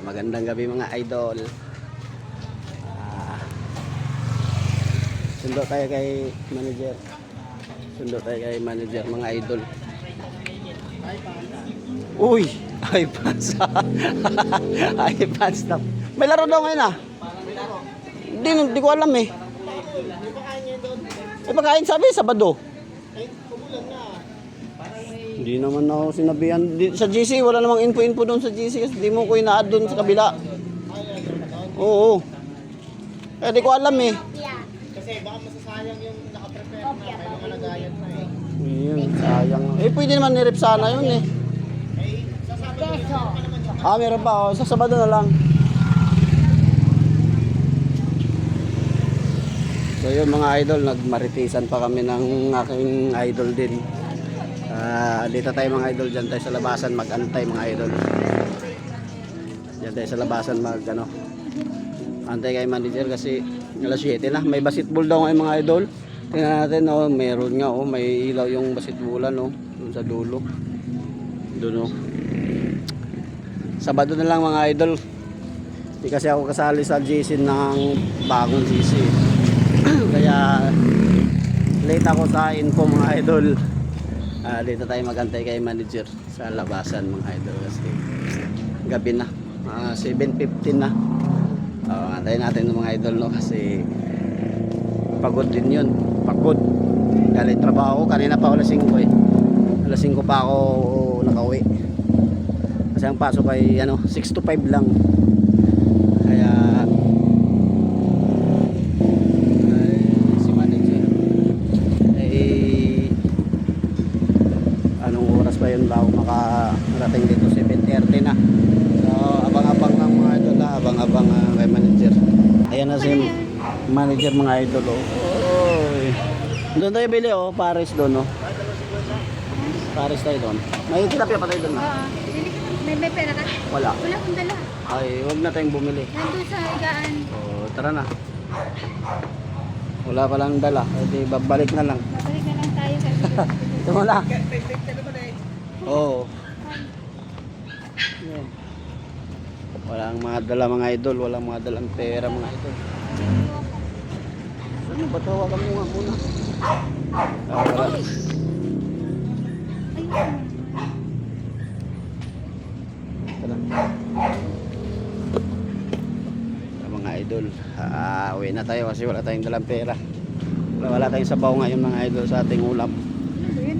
Magandang gabi mga idol. Sundo tayo kay manager. Sundo tayo kay manager mga idol. Uy! iPads. iPads na. May laro daw ngayon ah. Hindi ko alam eh. Pagkain sabi, Sabado. Hindi naman ako sinabihan. Sa GC, wala namang info doon sa GC kasi di mo ko ina-add doon sa kabila. Oo. Eh, di ko alam eh. Kasi baka masasayang yung nakaprepare na, may mga nagayat na eh. Ayun, sayang. Eh, pwede naman ni-rep sana yun eh. Sasabi ko ka naman yung Ah, meron pa oh. Sa Sabado na lang. So yun mga idol, nagmaritisan pa kami ng aking idol din. Dito tayo mga idol, dyan tayo sa labasan mag-antay mga idol. Dyan tayo sa labasan antay kay manager kasi alas 7 na. May basketball daw ngayon mga idol. Tingnan natin oh, meron nga oh, may ilaw yung basketballan oh, dun sa dulo. Doon oh. Sabado na lang mga idol. Hindi kasi ako kasali sa GC ng bagong GC. Kaya late ako sa info mga idol. Dito tayo magantay kay manager sa labasan mga idol kasi gabi na. 7:15 na. Antayin natin ng mga idol no kasi pagod din yun. Pagod. Galing trabaho kanina pa alas 5 eh. Alas 5 pa ako nakauwi. Kasi ang pasok ay 6 to 5 lang. Kaya si manager anong oras pa yun bago makarating dito? 7:30 na. So abang-abang ng mga idol abang-abang kay manager. Ayan na si manager mga idol oh. Oy. Doon tayo bili oh, Paris doon oh. Paris tayo doon. May tilapia pa tayo doon na. May pera ka? Wala. Wala akong dala. Ay, wag na tayong bumili. Nandun sa higaan. Oh, tara na. Wala pa lang dala. Hindi babalik na lang. Babalik na lang tayo kasi. Ito mo lang. Oo. Yan. Walang mga dala mga idol. Walang mga dalang pera mga idol. Ano ba tawa kami nga muna? Wala. Ayun. Mga idol, uwi na tayo kasi wala tayong dalang pera. Wala tayong sabaw ngayon mga idol sa ating ulam. Ano ba yun?